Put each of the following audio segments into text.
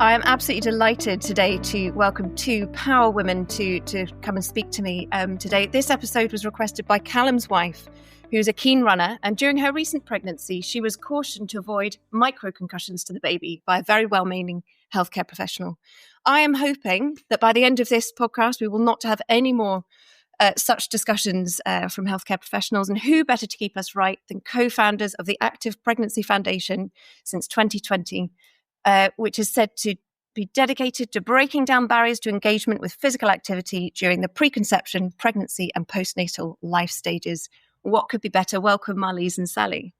I am absolutely delighted today to welcome two power women to come and speak to me today. This episode was requested by Callum's wife, who's a keen runner, and during her recent pregnancy, she was cautioned to avoid micro-concussions to the baby by a very well-meaning healthcare professional. I am hoping that by the end of this podcast, we will not have any more such discussions from healthcare professionals, and who better to keep us right than co-founders of the Active Pregnancy Foundation since 2020, which is said to be dedicated to breaking down barriers to engagement with physical activity during the preconception, pregnancy and postnatal life stages. What could be better? Welcome, Marlize and Sally.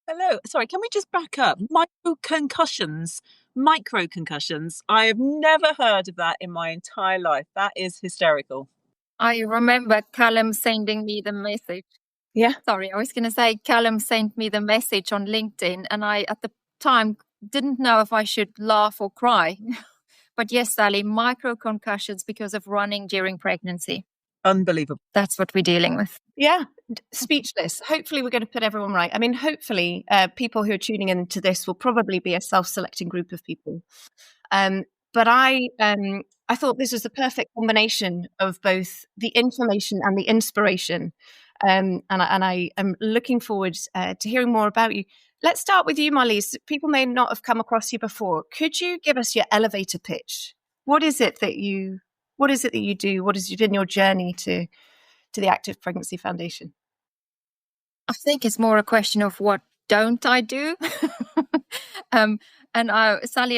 Hello. Sorry, can we just back up? Micro-concussions. I have never heard of that in my entire life. That is hysterical. I remember Callum sending me the message. Yeah. Sorry, I was going to say Callum sent me the message on LinkedIn, and I, at the time, didn't know if I should laugh or cry. But yes, Sally, micro-concussions because of running during pregnancy. Unbelievable. That's what we're dealing with. Yeah, speechless. Hopefully we're going to put everyone right. I mean, hopefully people who are tuning into this will probably be a self-selecting group of people. But I thought this was the perfect combination of both the information and the inspiration. And I am looking forward to hearing more about you. Let's start with you, Marlize. People may not have come across you before. Could you give us your elevator pitch? What is it that you do? What has been your journey to the Active Pregnancy Foundation? I think it's more a question of what don't I do? Sally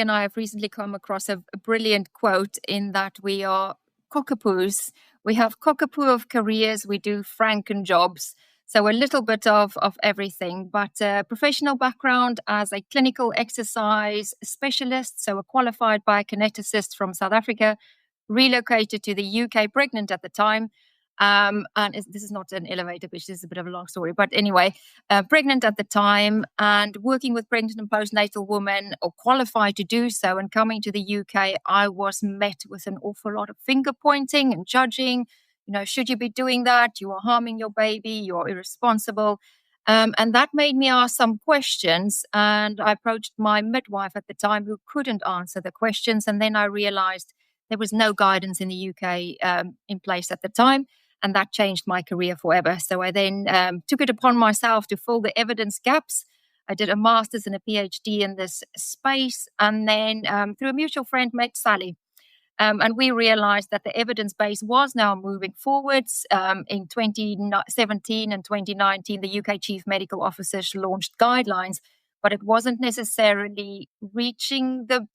and I have recently come across a brilliant quote in that we are cockapoos. We have cockapoo of careers. We do Franken jobs. So a little bit of everything, but professional background as a clinical exercise specialist. So a qualified biokineticist from South Africa, relocated to the UK pregnant at the time. This is not an elevator pitch, this is a bit of a long story. But anyway, pregnant at the time and working with pregnant and postnatal women, or qualified to do so, and coming to the UK, I was met with an awful lot of finger pointing and judging. You know, should you be doing that? You are harming your baby, you're irresponsible. And that made me ask some questions. And I approached my midwife at the time, who couldn't answer the questions. And then I realized there was no guidance in the UK in place at the time. And that changed my career forever. So I then took it upon myself to fill the evidence gaps. I did a master's and a PhD in this space. And then through a mutual friend, met Sally. And we realized that the evidence base was now moving forwards. In 2017 and 2019, the UK Chief Medical Officers launched guidelines, but it wasn't necessarily reaching the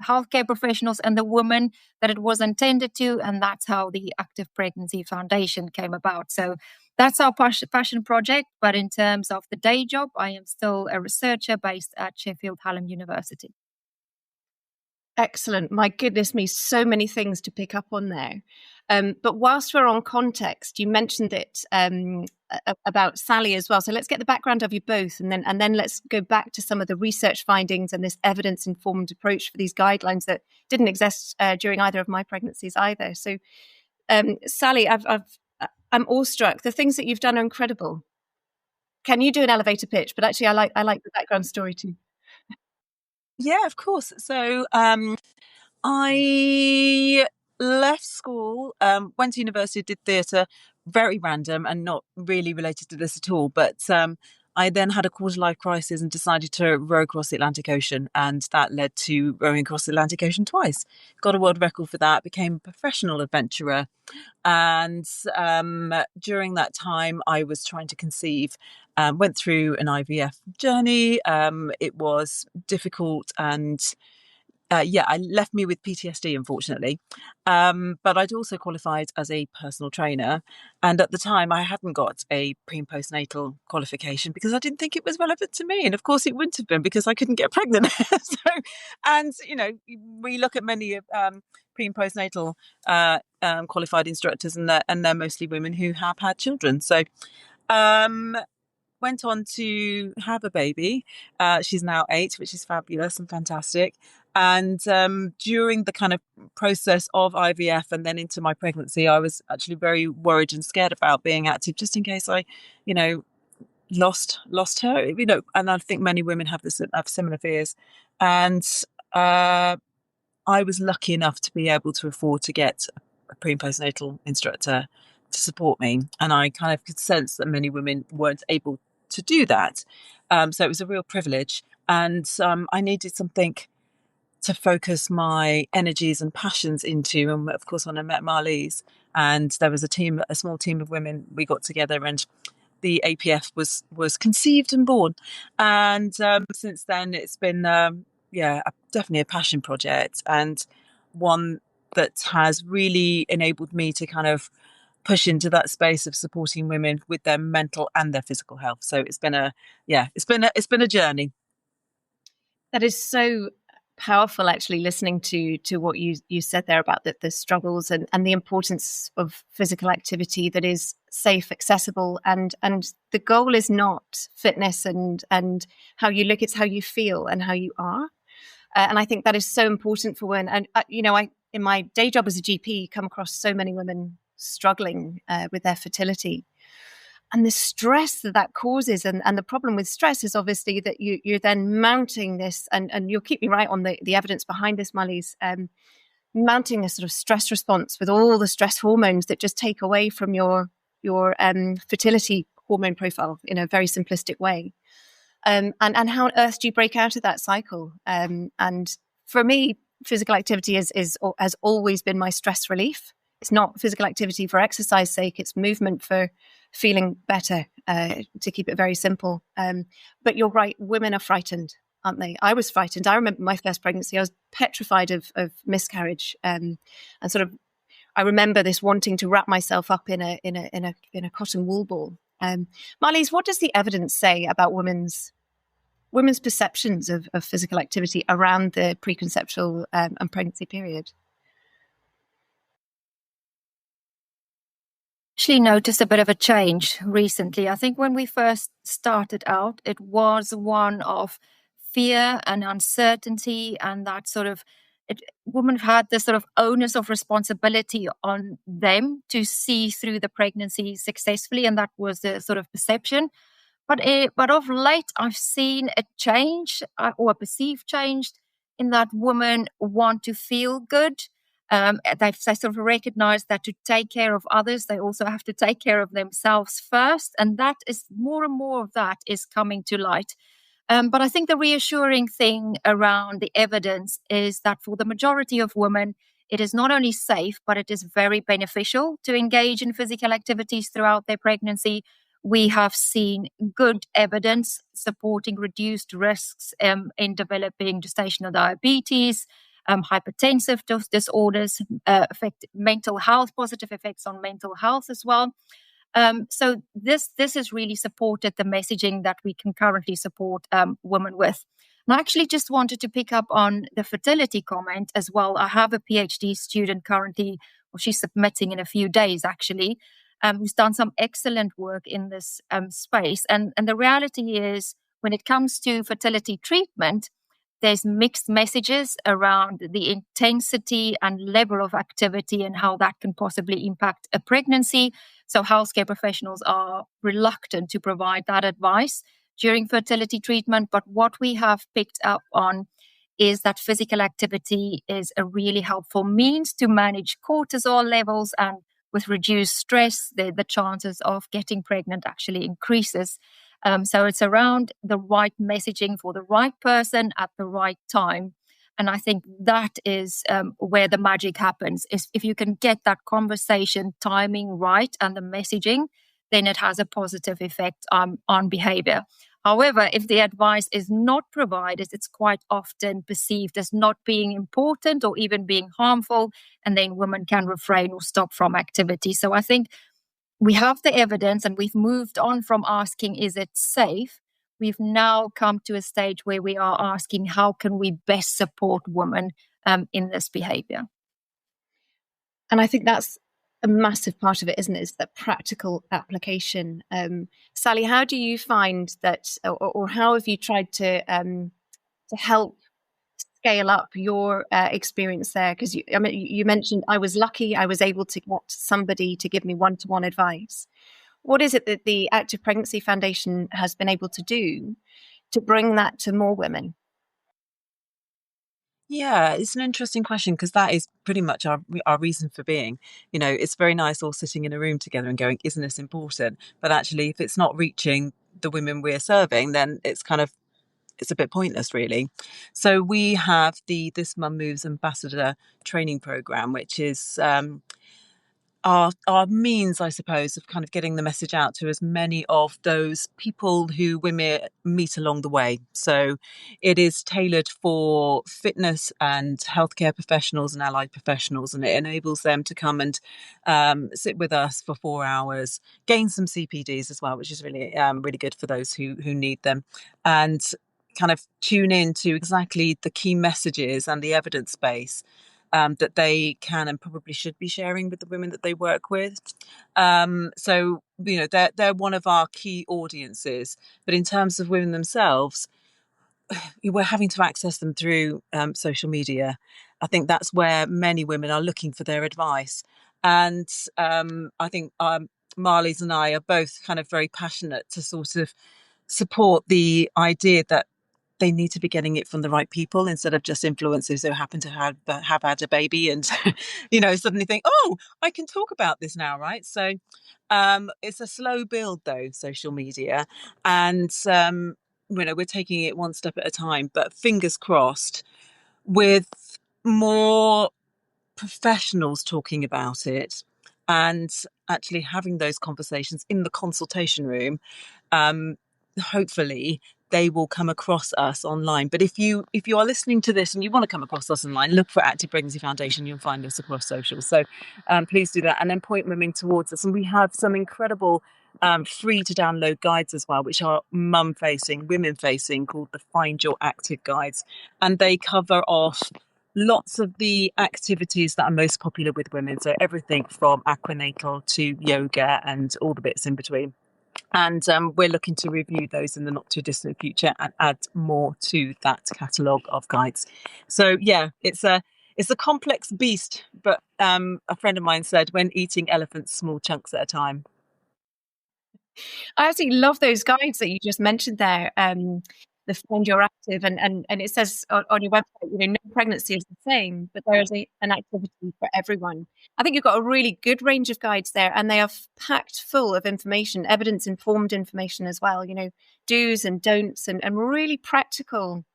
healthcare professionals and the women that it was intended to. And that's how the Active Pregnancy Foundation came about. So that's our passion project. But in terms of the day job, I am still a researcher based at Sheffield Hallam University. Excellent. My goodness me, so many things to pick up on there. But whilst we're on context, you mentioned it about Sally as well. So let's get the background of you both, and then let's go back to some of the research findings and this evidence-informed approach for these guidelines that didn't exist during either of my pregnancies either. So, Sally, I'm awestruck. The things that you've done are incredible. Can you do an elevator pitch? But actually, I like the background story too. Yeah, of course. So I left school, went to university, did theatre, very random and not really related to this at all. But I then had a quarter-life crisis and decided to row across the Atlantic Ocean. And that led to rowing across the Atlantic Ocean twice. Got a world record for that, became a professional adventurer. And during that time, I was trying to conceive, went through an IVF journey. It was difficult and it left me with PTSD, unfortunately. But I'd also qualified as a personal trainer. And at the time, I hadn't got a pre and postnatal qualification because I didn't think it was relevant to me. And of course, it wouldn't have been because I couldn't get pregnant. We look at many pre and postnatal qualified instructors, and they're mostly women who have had children. So went on to have a baby. She's now 8, which is fabulous and fantastic. And during the kind of process of IVF and then into my pregnancy, I was actually very worried and scared about being active, just in case I, lost her. And I think many women have similar fears. And I was lucky enough to be able to afford to get a pre and postnatal instructor to support me. And I kind of could sense that many women weren't able to do that. So it was a real privilege. And I needed something to focus my energies and passions into. And of course, when I met Marlize, and there was a small team of women, we got together and the APF was conceived and born. And since then, it's been definitely a passion project, and one that has really enabled me to kind of push into that space of supporting women with their mental and their physical health. So it's been a journey. That is so powerful, actually, listening to what you said there about the struggles and the importance of physical activity that is safe, accessible, and the goal is not fitness and how you look, it's how you feel and how you are. And I think that is so important for women. And I in my day job as a GP come across so many women struggling with their fertility. And the stress that causes, and the problem with stress is obviously that you're then mounting this, and you'll keep me right on the evidence behind this, Marlize, mounting a sort of stress response with all the stress hormones that just take away from your fertility hormone profile in a very simplistic way. And how on earth do you break out of that cycle? And for me, physical activity has always been my stress relief. It's not physical activity for exercise sake. It's movement for feeling better, to keep it very simple. But you're right, women are frightened, aren't they? I was frightened. I remember my first pregnancy, I was petrified of miscarriage. And sort of, I remember this wanting to wrap myself up in a cotton wool ball. Marlize, what does the evidence say about women's perceptions of physical activity around the preconceptual and pregnancy period? Actually noticed a bit of a change recently. I think when we first started out, it was one of fear and uncertainty, and that sort of women had this sort of onus of responsibility on them to see through the pregnancy successfully, and that was the sort of perception. But of late, I've seen a change, or a perceived change, in that women want to feel good. They sort of recognize that to take care of others, they also have to take care of themselves first. And that is more and more of that is coming to light. But I think the reassuring thing around the evidence is that for the majority of women, it is not only safe, but it is very beneficial to engage in physical activities throughout their pregnancy. We have seen good evidence supporting reduced risks in developing gestational diabetes, hypertensive disorders, affect mental health, positive effects on mental health as well. So this has really supported the messaging that we can currently support women with. And I actually just wanted to pick up on the fertility comment as well. I have a PhD student currently, or she's submitting in a few days actually, who's done some excellent work in this space. And the reality is, when it comes to fertility treatment, there's mixed messages around the intensity and level of activity and how that can possibly impact a pregnancy. So healthcare professionals are reluctant to provide that advice during fertility treatment. But what we have picked up on is that physical activity is a really helpful means to manage cortisol levels, and with reduced stress, the chances of getting pregnant actually increases. So it's around the right messaging for the right person at the right time. And I think that is where the magic happens, is if you can get that conversation timing right and the messaging, then it has a positive effect on behavior. However, if the advice is not provided, it's quite often perceived as not being important or even being harmful, and then women can refrain or stop from activity. So I think we have the evidence, and we've moved on from asking, is it safe? We've now come to a stage where we are asking, how can we best support women in this behavior? And I think that's a massive part of it, isn't it? Is that practical application. Sally, how do you find that, or how have you tried to help scale up your experience there? Because you mentioned I was lucky, I was able to get somebody to give me one-to-one advice. What is it that the Active Pregnancy Foundation has been able to do to bring that to more women? Yeah, it's an interesting question because that is pretty much our reason for being. It's very nice all sitting in a room together and going, isn't this important? But actually, if it's not reaching the women we're serving, then it's a bit pointless, really. So we have the This Mum Moves Ambassador training program, which is our means, I suppose, of kind of getting the message out to as many of those people who women meet along the way. So it is tailored for fitness and healthcare professionals and allied professionals, and it enables them to come and sit with us for 4 hours, gain some CPDs as well, which is really good for those who need them, and kind of tune in to exactly the key messages and the evidence base that they can and probably should be sharing with the women that they work with. So they're one of our key audiences. But in terms of women themselves, we're having to access them through social media. I think that's where many women are looking for their advice. And I think Marlize and I are both kind of very passionate to sort of support the idea that they need to be getting it from the right people instead of just influencers who happen to have had a baby and suddenly think, oh, I can talk about this now, right? So it's a slow build though, social media, and we're taking it one step at a time, but fingers crossed with more professionals talking about it and actually having those conversations in the consultation room. Hopefully they will come across us online. But if you are listening to this and you want to come across us online, look for Active Pregnancy Foundation. You'll find us across socials. So please do that, and then point women towards us. And we have some incredible free to download guides as well, which are mum facing, women facing, called the Find Your Active guides, and they cover off lots of the activities that are most popular with women. So everything from aquanatal to yoga and all the bits in between. And we're looking to review those in the not too distant future and add more to that catalogue of guides. So yeah, it's a complex beast, but a friend of mine said, when eating elephants small chunks at a time. I absolutely love those guides that you just mentioned there. The Find Your Active, and it says on your website, no pregnancy is the same, but there is an activity for everyone. I think you've got a really good range of guides there, and they are packed full of information, evidence-informed information as well, do's and don'ts, and really practical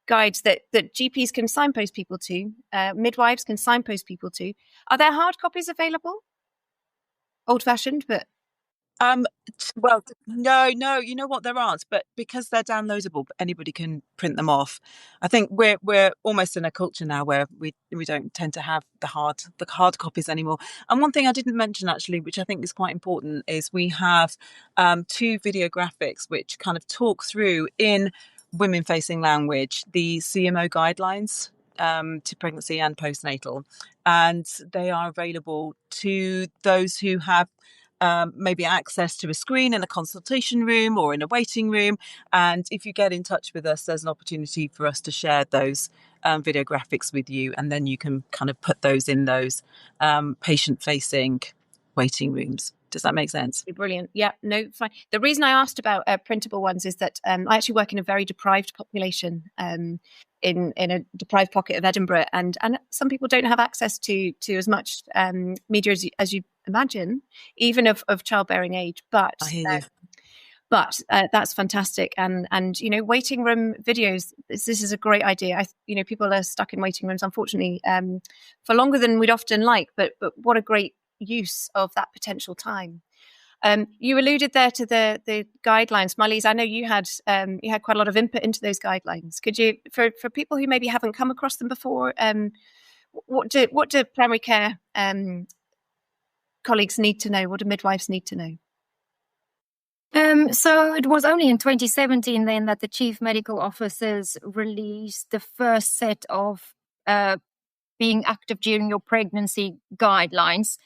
guides that GPs can signpost people to, midwives can signpost people to. Are there hard copies available? Old-fashioned, but... Well, no, you know what, there aren't, but because they're downloadable, anybody can print them off. I think we're almost in a culture now where we don't tend to have the hard copies anymore. And one thing I didn't mention actually, which I think is quite important, is we have 2 video graphics which kind of talk through in women facing language the CMO guidelines to pregnancy and postnatal, and they are available to those who have maybe access to a screen in a consultation room or in a waiting room. And if you get in touch with us, there's an opportunity for us to share those video graphics with you, and then you can kind of put those in those patient-facing waiting rooms. Does that make sense? Brilliant. Yeah, no, fine. The reason I asked about printable ones is that I actually work in a very deprived population in a deprived pocket of Edinburgh, and some people don't have access to as much media as you imagine, even of childbearing age. But I hear you. That's fantastic, and waiting room videos. This is a great idea. People are stuck in waiting rooms, unfortunately, for longer than we'd often like. But what a great use of that potential time. You alluded there to the guidelines, Marlize. I know you had quite a lot of input into those guidelines. Could you, for people who maybe haven't come across them before, what do primary care colleagues need to know? What do midwives need to know? So it was only in 2017 then that the chief medical officers released the first set of being active during your pregnancy guidelines.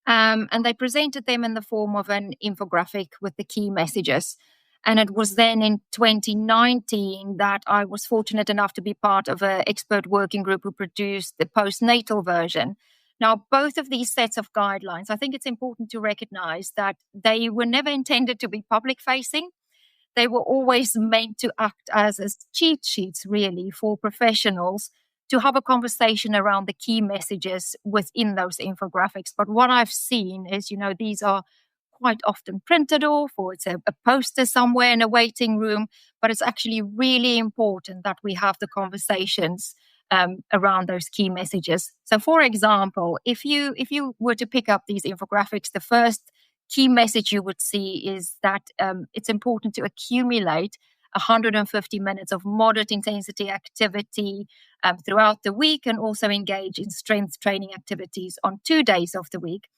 And they presented them in the form of an infographic with the key messages. And it was then in 2019 that I was fortunate enough to be part of an expert working group who produced the postnatal version. Now, both of these sets of guidelines, I think it's important to recognize that they were never intended to be public-facing. They were always meant to act as cheat sheets, really, for professionals to have a conversation around the key messages within those infographics. But what I've seen is, these are quite often printed off, or it's a poster somewhere in a waiting room, but it's actually really important that we have the conversations around those key messages. So, for example, if you were to pick up these infographics, the first key message you would see is that it's important to accumulate 150 minutes of moderate intensity activity throughout the week, and also engage in strength training activities on 2 days of the week.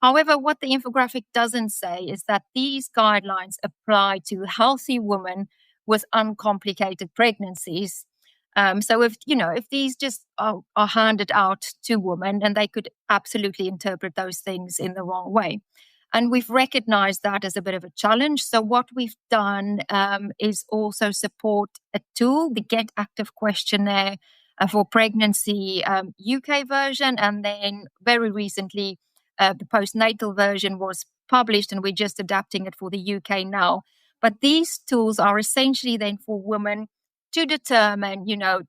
However, what the infographic doesn't say is that these guidelines apply to healthy women with uncomplicated pregnancies. So if these just are handed out to women, and they could absolutely interpret those things in the wrong way. And we've recognized that as a bit of a challenge. So what we've done is also support a tool, the Get Active questionnaire for pregnancy UK version. And then very recently, the postnatal version was published, and we're just adapting it for the UK now. But these tools are essentially then for women to determine,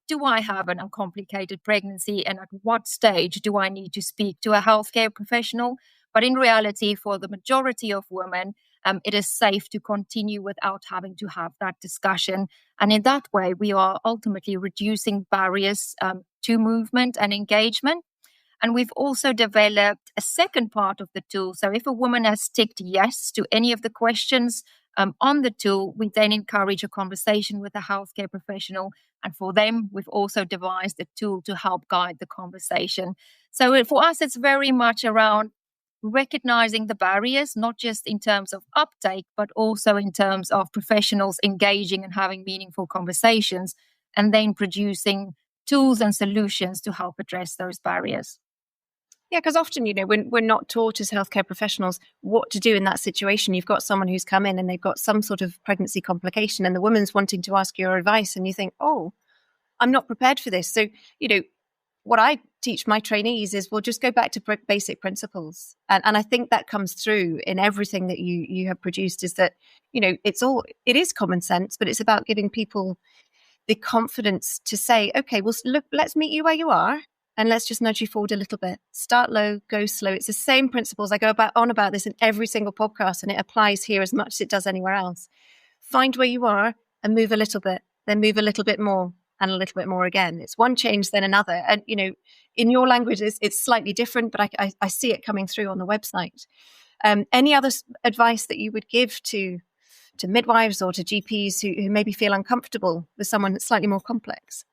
do I have an uncomplicated pregnancy, and at what stage do I need to speak to a healthcare professional? But in reality, for the majority of women, it is safe to continue without having to have that discussion. And in that way, we are ultimately reducing barriers to movement and engagement. And we've also developed a second part of the tool. So if a woman has ticked yes to any of the questions on the tool, we then encourage a conversation with a healthcare professional. And for them, we've also devised a tool to help guide the conversation. So for us, it's very much around recognizing the barriers, not just in terms of uptake, but also in terms of professionals engaging and having meaningful conversations, and then producing tools and solutions to help address those barriers. Yeah, because often, we're not taught as healthcare professionals what to do in that situation. You've got someone who's come in and they've got some sort of pregnancy complication, and the woman's wanting to ask your advice, and you think, oh, I'm not prepared for this. So, what I teach my trainees is, we'll just go back to basic principles. And I think that comes through in everything that you have produced, is that, it is common sense, but it's about giving people the confidence to say, okay, well, look, let's meet you where you are, and let's just nudge you forward a little bit. Start low, go slow. It's the same principles. I go on about this in every single podcast, and it applies here as much as it does anywhere else. Find where you are and move a little bit, then move a little bit more, and a little bit more again. It's one change, then another. And, in your language, it's slightly different, but I see it coming through on the website. Any other advice that you would give to midwives or to GPs who maybe feel uncomfortable with someone that's slightly more complex?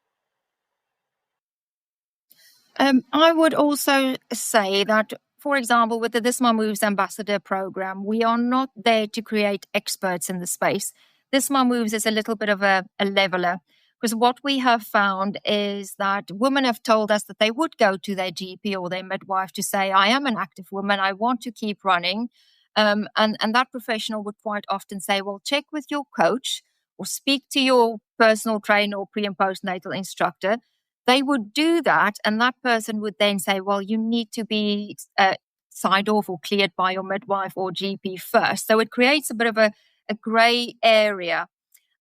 I would also say that, for example, with the This Mum Moves Ambassador program, we are not there to create experts in the space. This Mum Moves is a little bit of a leveler, because what we have found is that women have told us that they would go to their GP or their midwife to say, I am an active woman, I want to keep running. And that professional would quite often say, well, check with your coach or speak to your personal trainer or pre and postnatal instructor. They would do that, and that person would then say, well, you need to be signed off or cleared by your midwife or GP first. So it creates a bit of a grey area.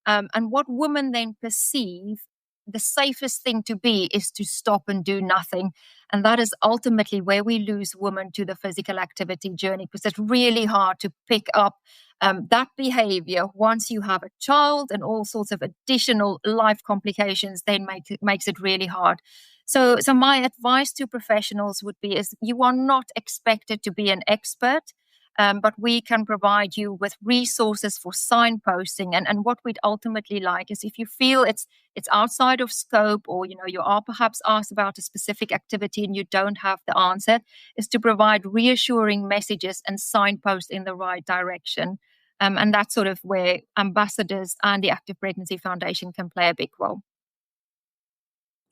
And what women then perceive the safest thing to be is to stop and do nothing. And that is ultimately where we lose women to the physical activity journey, because it's really hard to pick up that behavior once you have a child, and all sorts of additional life complications then makes it really hard. So my advice to professionals would be, is you are not expected to be an expert. But we can provide you with resources for signposting. And what we'd ultimately like is, if you feel it's outside of scope, or you are perhaps asked about a specific activity and you don't have the answer, is to provide reassuring messages and signpost in the right direction. And that's sort of where ambassadors and the Active Pregnancy Foundation can play a big role.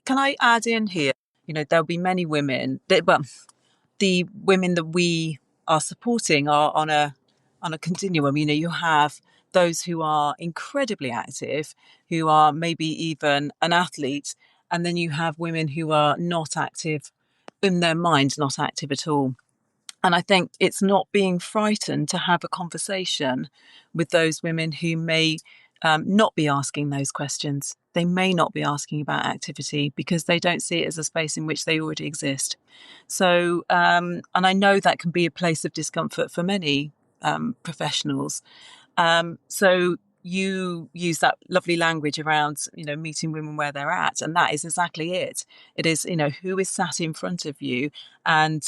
Can I add in here? There'll be many women the women that we are supporting are on a continuum. You have those who are incredibly active, who are maybe even an athlete, and then you have women who are not active in their mind, not active at all. And I think it's not being frightened to have a conversation with those women who may not be asking those questions. They may not be asking about activity because they don't see it as a space in which they already exist. So, and I know that can be a place of discomfort for many professionals. So you use that lovely language around, meeting women where they're at. And that is exactly it. It is, who is sat in front of you and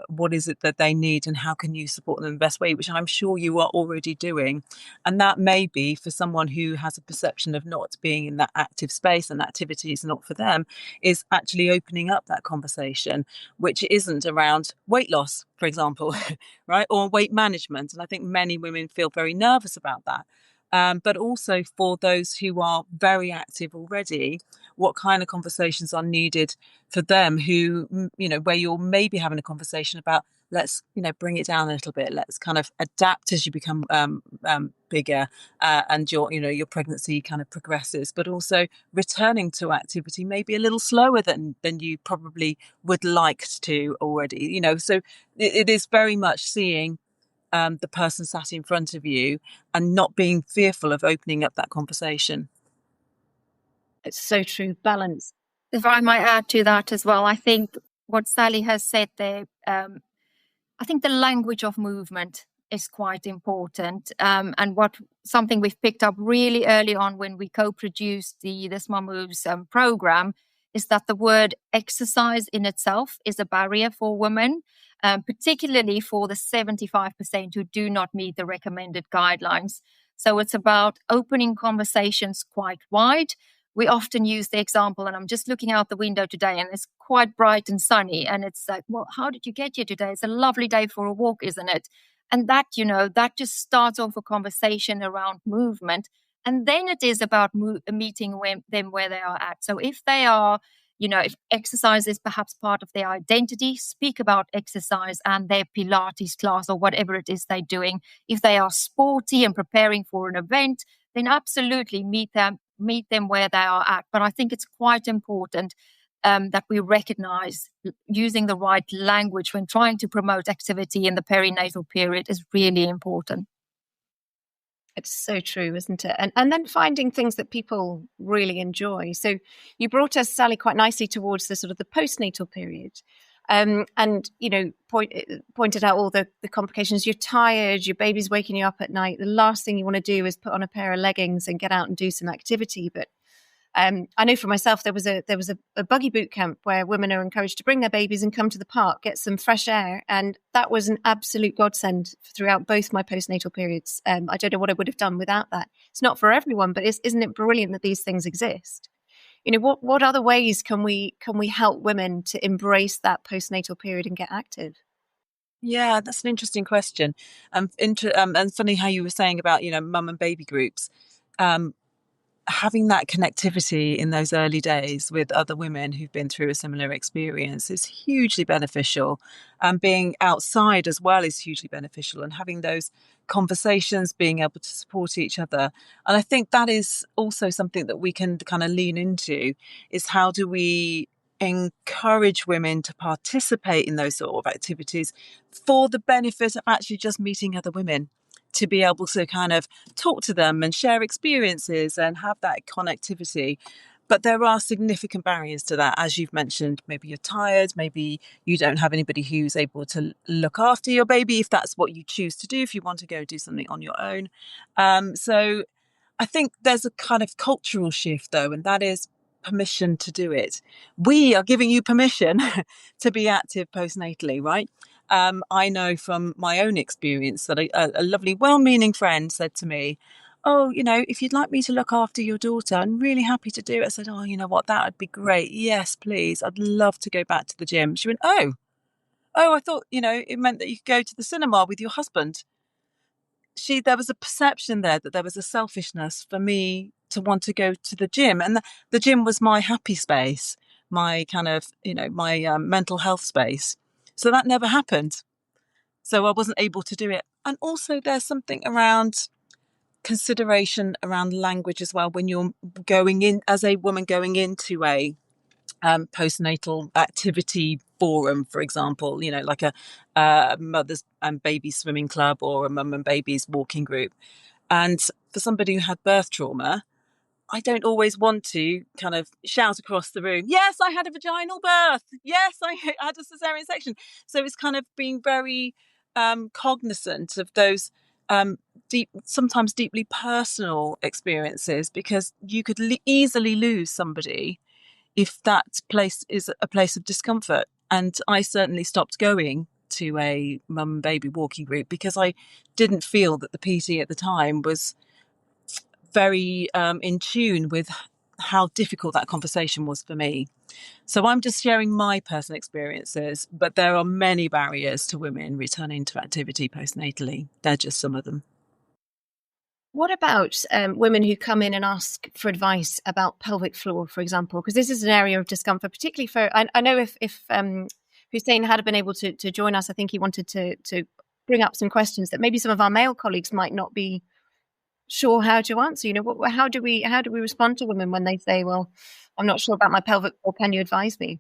what is it that they need and how can you support them in the best way, which I'm sure you are already doing. And that may be for someone who has a perception of not being in that active space and activity is not for them, is actually opening up that conversation, which isn't around weight loss, for example, right? Or weight management. And I think many women feel very nervous about that. But also for those who are very active already, what kind of conversations are needed for them who, where you're maybe having a conversation about, let's, bring it down a little bit. Let's kind of adapt as you become bigger and your pregnancy kind of progresses, but also returning to activity maybe a little slower than you probably would like to already, so it is very much seeing the person sat in front of you and not being fearful of opening up that conversation. It's so true. Balance. If I might add to that as well, I think what Sally has said there, I think the language of movement is quite important. And something we've picked up really early on when we co-produced the This Mum Moves program is that the word exercise in itself is a barrier for women, particularly for the 75% who do not meet the recommended guidelines. So it's about opening conversations quite wide. We often use the example, and I'm just looking out the window today and it's quite bright and sunny. And it's like, well, how did you get here today? It's a lovely day for a walk, isn't it? And that, that just starts off a conversation around movement. And then it is about meeting them where they are at. So if they are, if exercise is perhaps part of their identity, speak about exercise and their Pilates class or whatever it is they're doing. If they are sporty and preparing for an event, then absolutely meet them where they are at. But I think it's quite important that we recognize using the right language when trying to promote activity in the perinatal period is really important. It's so true, isn't it? And then finding things that people really enjoy. So you brought us, Sally, quite nicely towards the sort of the postnatal period. And, pointed out all the complications. You're tired, your baby's waking you up at night. The last thing you want to do is put on a pair of leggings and get out and do some activity. But I know for myself, there was a buggy boot camp where women are encouraged to bring their babies and come to the park, get some fresh air. And that was an absolute godsend throughout both my postnatal periods. I don't know what I would have done without that. It's not for everyone, but isn't it brilliant that these things exist? What other ways can we help women to embrace that postnatal period and get active? Yeah, that's an interesting question. And funny how you were saying about, mum and baby groups. Having that connectivity in those early days with other women who've been through a similar experience is hugely beneficial. And being outside as well is hugely beneficial. And having those conversations, being able to support each other. And I think that is also something that we can kind of lean into, is how do we encourage women to participate in those sort of activities for the benefit of actually just meeting other women, to be able to kind of talk to them and share experiences and have that connectivity. But there are significant barriers to that. As you've mentioned, maybe you're tired, maybe you don't have anybody who's able to look after your baby, if that's what you choose to do, if you want to go do something on your own. So I think there's a kind of cultural shift, though, and that is permission to do it. We are giving you permission to be active postnatally, right? I know from my own experience that a lovely, well-meaning friend said to me, oh, if you'd like me to look after your daughter, I'm really happy to do it. I said, oh, you know what, that would be great. Yes, please. I'd love to go back to the gym. She went, oh, I thought, it meant that you could go to the cinema with your husband. There was a perception there that there was a selfishness for me to want to go to the gym. And the gym was my happy space, my kind of, my mental health space. So that never happened. So I wasn't able to do it. And also there's something around consideration around language as well. When you're going in as a woman going into a postnatal activity forum, for example, like a mothers and babies swimming club or a mum and babies walking group. And for somebody who had birth trauma, I don't always want to kind of shout across the room, yes, I had a vaginal birth. Yes, I had a cesarean section. So it's kind of being very cognizant of those sometimes deeply personal experiences, because you could easily lose somebody if that place is a place of discomfort. And I certainly stopped going to a mum and baby walking group because I didn't feel that the PT at the time was very in tune with how difficult that conversation was for me. So I'm just sharing my personal experiences, but there are many barriers to women returning to activity postnatally. They're just some of them. What about women who come in and ask for advice about pelvic floor, for example? Because this is an area of discomfort, particularly for, I know if Hussein had been able to join us, I think he wanted to bring up some questions that maybe some of our male colleagues might not be sure how to answer. How do we respond to women when they say, well, I'm not sure about my pelvic floor, can you advise me?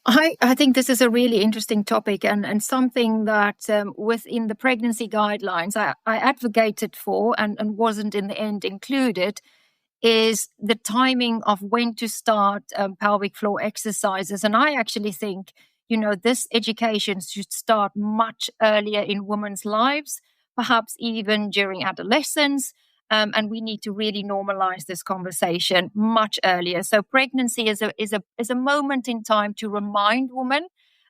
I think this is a really interesting topic, and something that within the pregnancy guidelines I advocated for and wasn't in the end included is the timing of when to start pelvic floor exercises. And I actually think, this education should start much earlier in women's lives, perhaps even during adolescence. And we need to really normalize this conversation much earlier. So pregnancy is a moment in time to remind women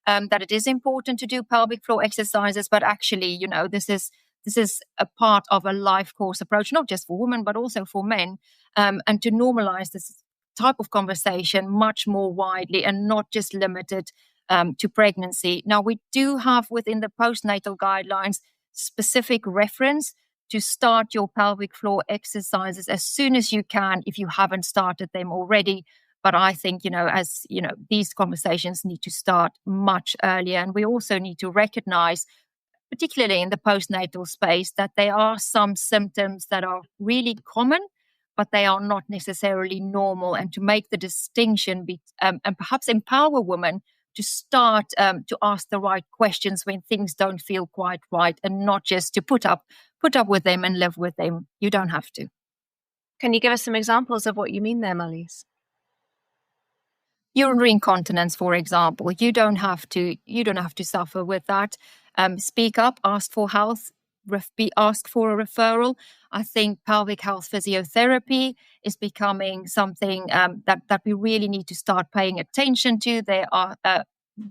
that it is important to do pelvic floor exercises, but actually, this is a part of a life course approach, not just for women, but also for men, and to normalize this type of conversation much more widely and not just limited to pregnancy. Now, we do have within the postnatal guidelines specific reference to start your pelvic floor exercises as soon as you can if you haven't started them already. But I think, these conversations need to start much earlier. And we also need to recognize, particularly in the postnatal space, that there are some symptoms that are really common, but they are not necessarily normal. And to make the distinction and perhaps empower women to start to ask the right questions when things don't feel quite right, and not just to put up with them and live with them. You don't have to. Can you give us some examples of what you mean there, Marlize? Urinary incontinence, for example, you don't have to suffer with that. Speak up, ask for help, ask for a referral. I think pelvic health physiotherapy is becoming something that we really need to start paying attention to. There are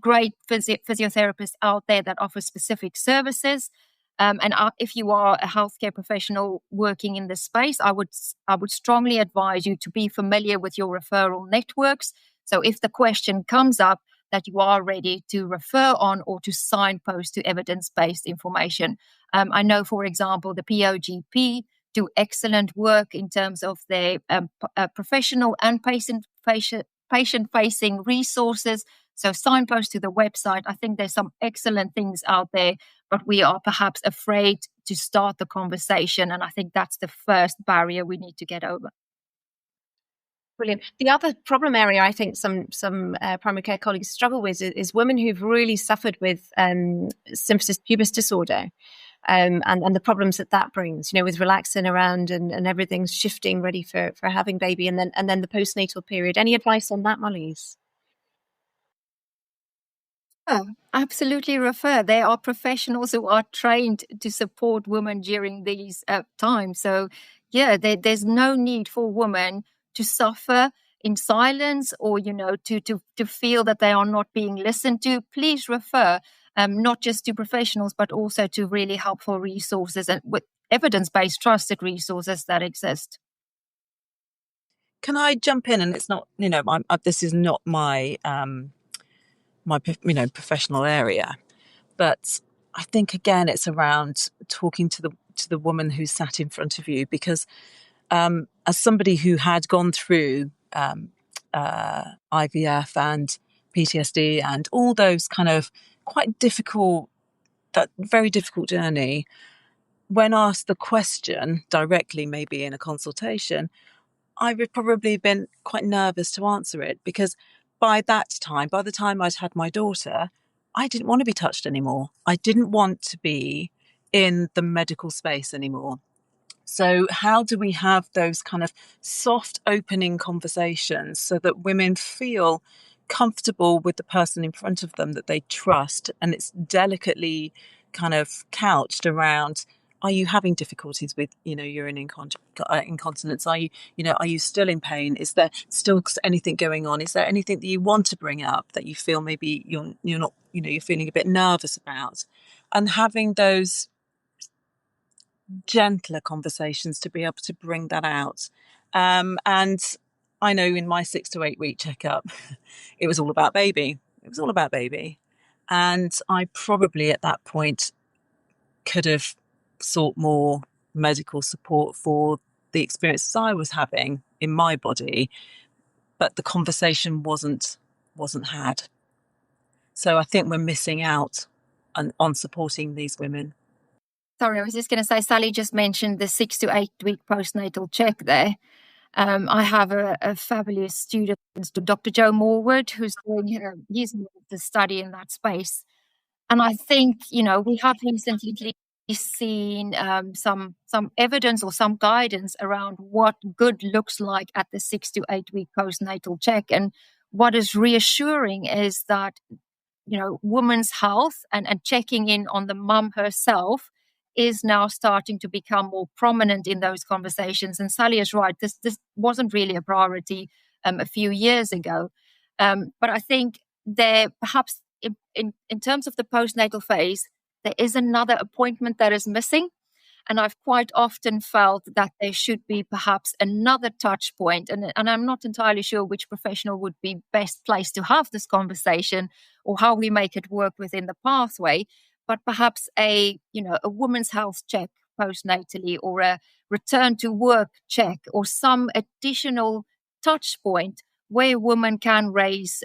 great physiotherapists out there that offer specific services. And if you are a healthcare professional working in this space, I would strongly advise you to be familiar with your referral networks. So if the question comes up, that you are ready to refer on or to signpost to evidence-based information. I know, for example, the POGP do excellent work in terms of their professional and patient-facing resources. So signpost to the website. I think there's some excellent things out there, but we are perhaps afraid to start the conversation. And I think that's the first barrier we need to get over. Brilliant. The other problem area I think some primary care colleagues struggle with is women who've really suffered with symphysis pubis disorder, and the problems that brings, with relaxing around and everything's shifting, ready for having baby, and then the postnatal period. Any advice on that, Marlize? Oh, absolutely refer. There are professionals who are trained to support women during these times. So, there's no need for women to suffer in silence or, to feel that they are not being listened to. Please refer, not just to professionals, but also to really helpful resources and with evidence-based trusted resources that exist. Can I jump in? And it's not, this is not my professional area, but I think again it's around talking to the woman who sat in front of you, because as somebody who had gone through IVF and PTSD and all those kind of that very difficult journey, when asked the question directly, maybe in a consultation, I would probably have been quite nervous to answer it, because by the time I'd had my daughter, I didn't want to be touched anymore. I didn't want to be in the medical space anymore. So how do we have those kind of soft opening conversations so that women feel comfortable with the person in front of them that they trust, and it's delicately kind of couched around, are you having difficulties with, urine incontinence? Are you still in pain? Is there still anything going on? Is there anything that you want to bring up that you feel maybe you're not, you're feeling a bit nervous about? And having those gentler conversations to be able to bring that out. And I know in my 6 to 8 week checkup, it was all about baby. It was all about baby. And I probably at that point could have sought more medical support for the experiences I was having in my body, but the conversation wasn't had. So I think we're missing out on supporting these women. Sorry, I was just going to say, Sally just mentioned the 6 to 8 week postnatal check there. I have a fabulous student, Dr. Joe Morwood, who's doing he's the study in that space. And I think, we have recently seen some evidence or some guidance around what good looks like at the 6 to 8 week postnatal check. And what is reassuring is that, women's health and checking in on the mum herself is now starting to become more prominent in those conversations. And Sally is right. This wasn't really a priority a few years ago. But I think there perhaps in terms of the postnatal phase, there is another appointment that is missing. And I've quite often felt that there should be perhaps another touch point. And I'm not entirely sure which professional would be best placed to have this conversation or how we make it work within the pathway. But perhaps a woman's health check postnatally, or a return to work check, or some additional touch point where a woman can raise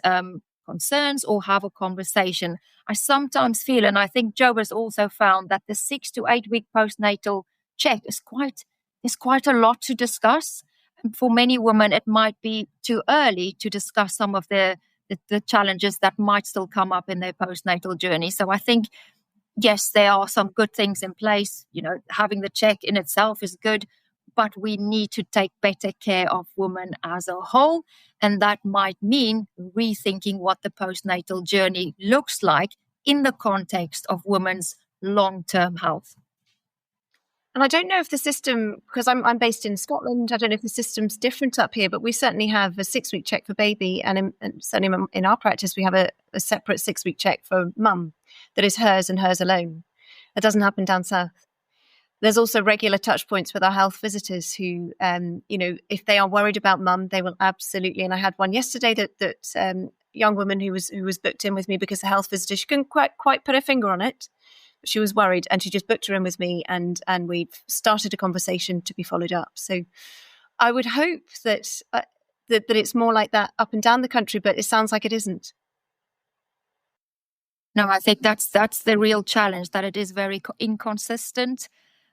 concerns or have a conversation. I sometimes feel, and I think Joe has also found, that the 6 to 8 week postnatal check is quite a lot to discuss. And for many women, it might be too early to discuss some of the challenges that might still come up in their postnatal journey. So I think, yes, there are some good things in place. Having the check in itself is good, but we need to take better care of women as a whole. And that might mean rethinking what the postnatal journey looks like in the context of women's long-term health. And I don't know if the system, because I'm based in Scotland, I don't know if the system's different up here, but we certainly have a 6-week check for baby. And certainly in our practice, we have a separate 6-week check for mum that is hers and hers alone. It doesn't happen down south. There's also regular touch points with our health visitors who, if they are worried about mum, they will absolutely. And I had one yesterday that young woman who was booked in with me because the health visitor, she couldn't quite put her finger on it. But she was worried, and she just booked her in with me, and we've started a conversation to be followed up. So I would hope that it's more like that up and down the country, but it sounds like it isn't. No, I think that's the real challenge, that it is very inconsistent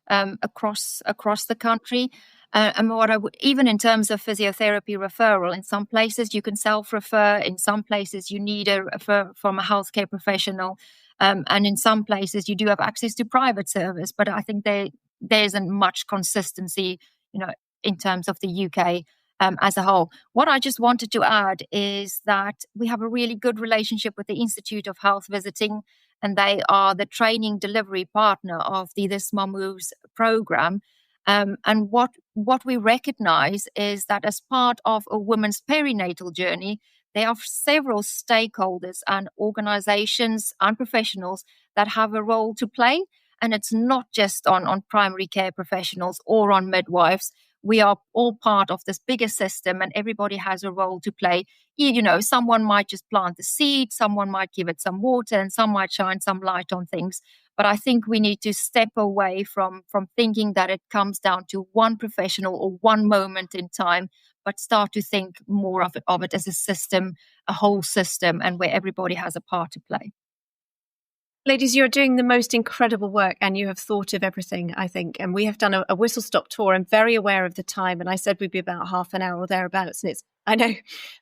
across the country. And what even in terms of physiotherapy referral, in some places you can self-refer, in some places you need a refer from a healthcare professional, and in some places you do have access to private service. But I think there isn't much consistency, in terms of the UK as a whole. What I just wanted to add is that we have a really good relationship with the Institute of Health Visiting, and they are the training delivery partner of the This Mum Moves program. And what we recognize is that as part of a woman's perinatal journey, there are several stakeholders and organizations and professionals that have a role to play. And it's not just on primary care professionals or on midwives. We are all part of this bigger system, and everybody has a role to play. Someone might just plant the seed, someone might give it some water, and some might shine some light on things. But I think we need to step away from thinking that it comes down to one professional or one moment in time, but start to think more of it as a system, a whole system, and where everybody has a part to play. Ladies, you're doing the most incredible work, and you have thought of everything, I think. And we have done a whistle-stop tour. I'm very aware of the time, and I said we'd be about half an hour or thereabouts. And I know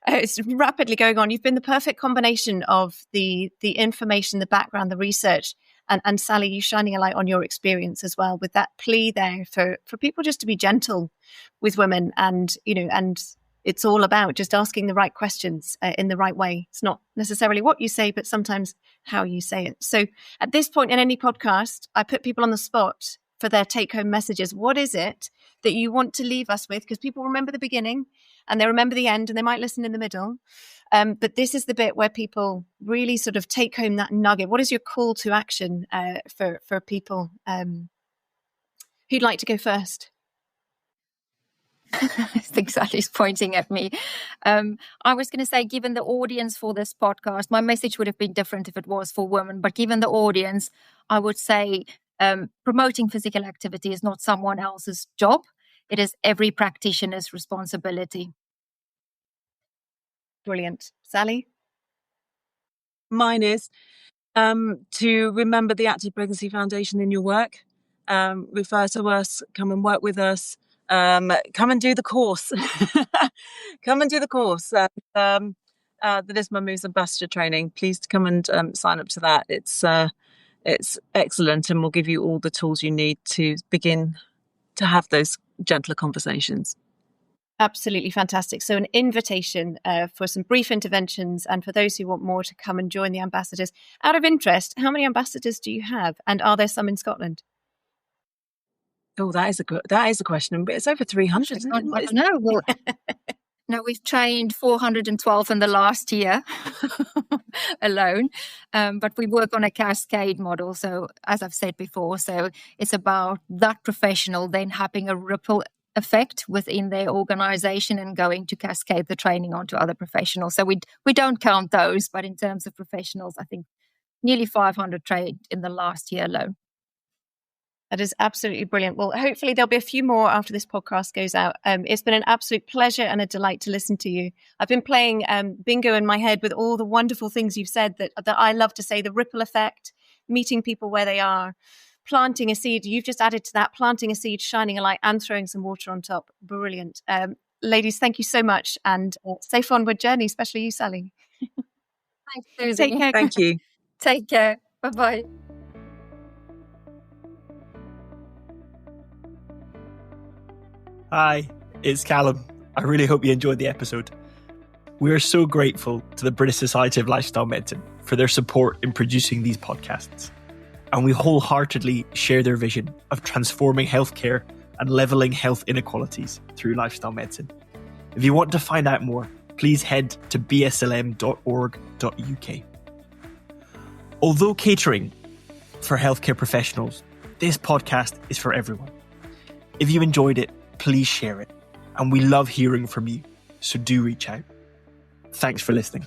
it's rapidly going on. You've been the perfect combination of the information, the background, the research, And Sally, you shining a light on your experience as well, with that plea there for people just to be gentle with women, and it's all about just asking the right questions in the right way. It's not necessarily what you say, but sometimes how you say it. So at this point in any podcast, I put people on the spot for their take-home messages. What is it that you want to leave us with? Because people remember the beginning and they remember the end, and they might listen in the middle. But this is the bit where people really sort of take home that nugget. What is your call to action for people? Who'd like to go first? I think Sally's pointing at me. I was going to say, given the audience for this podcast, my message would have been different if it was for women. But given the audience, I would say promoting physical activity is not someone else's job. It is every practitioner's responsibility. Brilliant. Sally? Mine is to remember the Active Pregnancy Foundation in your work. Refer to us, come and work with us, come and do the course. Come and do the course. The Lisma Moves Ambassador Training. Please come and sign up to that. It's excellent, and will give you all the tools you need to begin to have those gentler conversations. Absolutely fantastic. So an invitation for some brief interventions, and for those who want more to come and join the ambassadors. Out of interest, how many ambassadors do you have, and are there some in Scotland? Oh, that is a question. But it's over 300. Isn't it? I don't know. Well, no, we've trained 412 in the last year alone, but we work on a cascade model. So as I've said before, so it's about that professional then having a ripple effect within their organization and going to cascade the training onto other professionals. So we don't count those, but in terms of professionals, I think nearly 500 trained in the last year alone. That is absolutely brilliant. Well, hopefully there'll be a few more after this podcast goes out. It's been an absolute pleasure and a delight to listen to you. I've been playing bingo in my head with all the wonderful things you've said that I love to say: the ripple effect, meeting people where they are, planting a seed. You've just added to that, planting a seed, shining a light, and throwing some water on top. Brilliant. Ladies, thank you so much, and safe onward journey, especially you, Sally. Thanks, Suzy. Take care. Thank you. Take care. Bye-bye. Hi, it's Callum. I really hope you enjoyed the episode. We are so grateful to the British Society of Lifestyle Medicine for their support in producing these podcasts, and we wholeheartedly share their vision of transforming healthcare and levelling health inequalities through lifestyle medicine. If you want to find out more, please head to bslm.org.uk. Although catering for healthcare professionals, this podcast is for everyone. If you enjoyed it, please share it. And we love hearing from you, so do reach out. Thanks for listening.